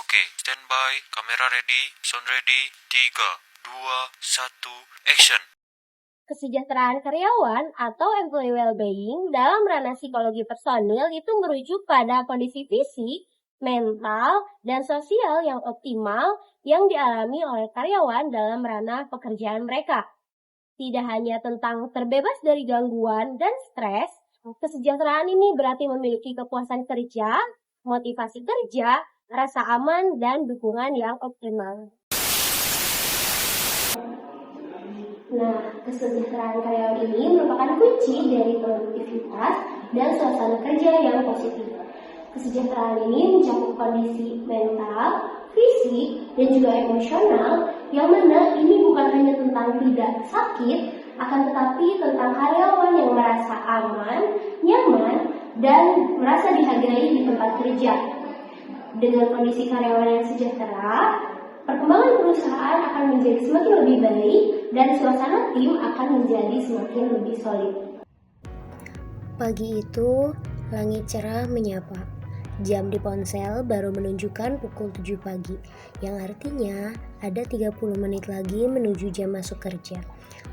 Oke, standby, kamera ready, sound ready, 3, 2, 1, action. Kesejahteraan karyawan atau employee well-being dalam ranah psikologi personil itu merujuk pada kondisi fisik, mental, dan sosial yang optimal yang dialami oleh karyawan dalam ranah pekerjaan mereka. Tidak hanya tentang terbebas dari gangguan dan stres, kesejahteraan ini berarti memiliki kepuasan kerja, motivasi kerja, rasa aman, dan dukungan yang optimal. Nah, kesejahteraan karyawan ini merupakan kunci dari produktivitas dan suasana kerja yang positif. Kesejahteraan ini mencakup kondisi mental, fisik, dan juga emosional, yang mana ini bukan hanya tentang tidak sakit, akan tetapi tentang karyawan yang merasa aman, nyaman, dan merasa dihargai di tempat kerja. Dengan kondisi karyawan yang sejahtera, perkembangan perusahaan akan menjadi semakin lebih baik dan suasana tim akan menjadi semakin lebih solid. Pagi itu, langit cerah menyapa. Jam di ponsel baru menunjukkan pukul 7 pagi, yang artinya ada 30 menit lagi menuju jam masuk kerja.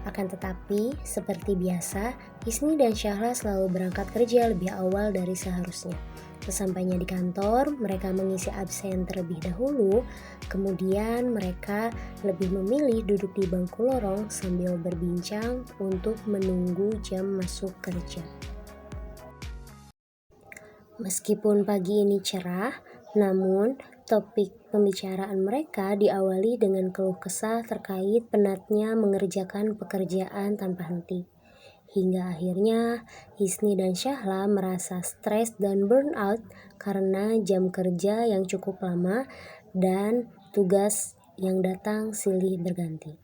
Akan tetapi, seperti biasa, Hisni dan Syahla selalu berangkat kerja lebih awal dari seharusnya. Sesampainya di kantor, mereka mengisi absen terlebih dahulu, kemudian mereka lebih memilih duduk di bangku lorong sambil berbincang untuk menunggu jam masuk kerja. Meskipun pagi ini cerah, namun topik pembicaraan mereka diawali dengan keluh kesah terkait penatnya mengerjakan pekerjaan tanpa henti. Hingga akhirnya Hisni dan Syahla merasa stres dan burnout karena jam kerja yang cukup lama dan tugas yang datang silih berganti.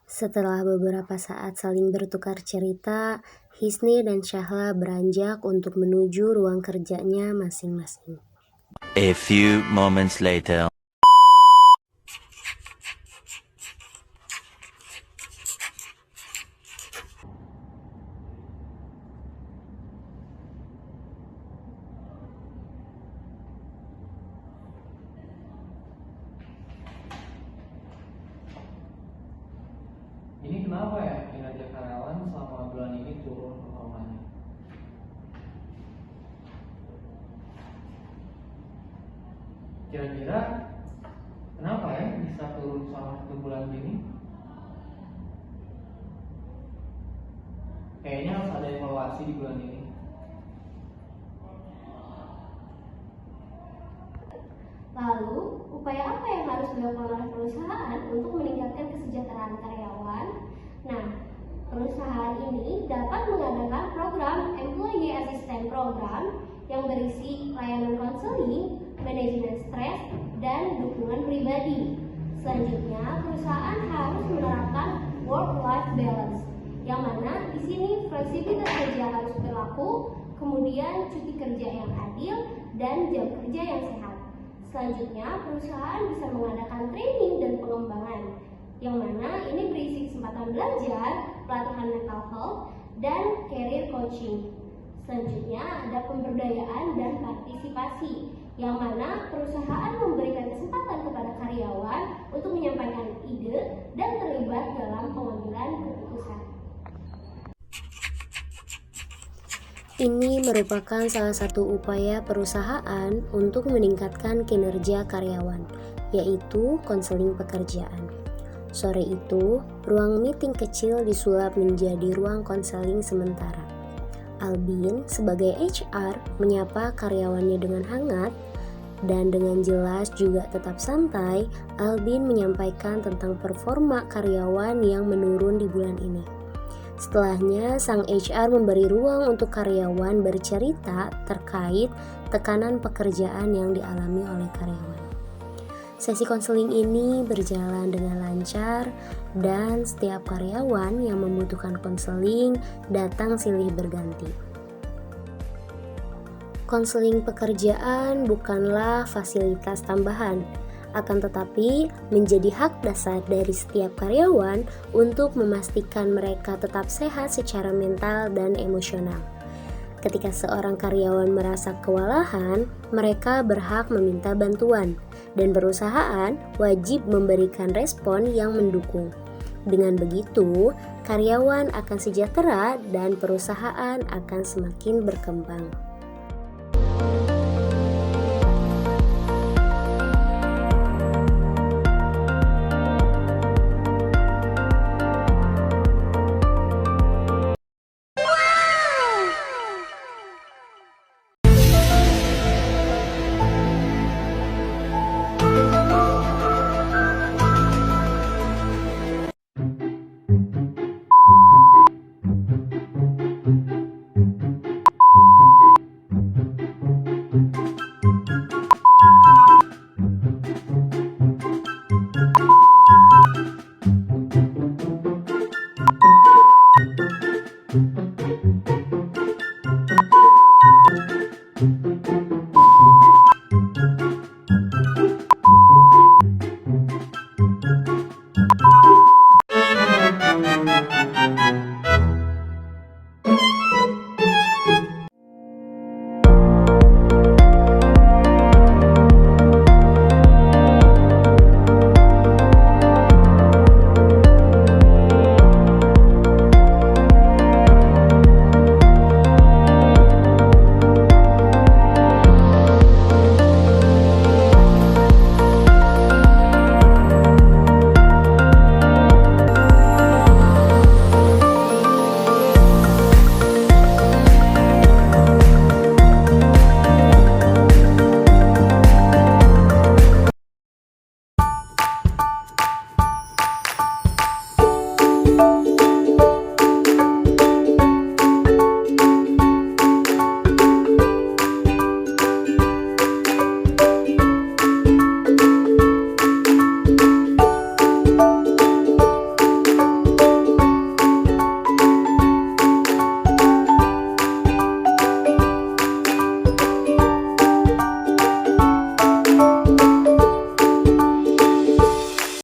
Setelah beberapa saat saling bertukar cerita, Hisni dan Syahla beranjak untuk menuju ruang kerjanya masing-masing. A few moments later. Ini kenapa ya kinerja karyawan selama bulan ini turun performanya? Kira-kira kenapa ya bisa turun selama 1 bulan gini? Kayaknya harus ada evaluasi di bulan ini. Lalu, upaya apa yang harus dilakukan oleh perusahaan untuk meningkatkan kesejahteraan karyawan? Nah, perusahaan ini dapat mengadakan program Employee Assistance Program yang berisi layanan konseling, manajemen stres, dan dukungan pribadi. Selanjutnya, perusahaan harus menerapkan work-life balance, yang mana di sini fleksibilitas kerja harus berlaku, kemudian cuti kerja yang adil, dan jam kerja yang sehat. Selanjutnya, perusahaan bisa mengadakan training dan pengembangan, yang mana ini berisi kesempatan belajar, pelatihan mental health, dan career coaching. Selanjutnya, ada pemberdayaan dan partisipasi, yang mana perusahaan memberikan kesempatan kepada karyawan untuk menyampaikan ide dan terlibat dalam pengambilan keputusan. Ini merupakan salah satu upaya perusahaan untuk meningkatkan kinerja karyawan, yaitu konseling pekerjaan. Sore itu, ruang meeting kecil disulap menjadi ruang konseling sementara. Albin sebagai HR menyapa karyawannya dengan hangat, dan dengan jelas juga tetap santai, Albin menyampaikan tentang performa karyawan yang menurun di bulan ini. Setelahnya, sang HR memberi ruang untuk karyawan bercerita terkait tekanan pekerjaan yang dialami oleh karyawan. Sesi konseling ini berjalan dengan lancar dan setiap karyawan yang membutuhkan konseling datang silih berganti. Konseling pekerjaan bukanlah fasilitas tambahan, akan tetapi menjadi hak dasar dari setiap karyawan untuk memastikan mereka tetap sehat secara mental dan emosional. Ketika seorang karyawan merasa kewalahan, mereka berhak meminta bantuan. dan perusahaan wajib memberikan respon yang mendukung. Dengan begitu, karyawan akan sejahtera dan perusahaan akan semakin berkembang.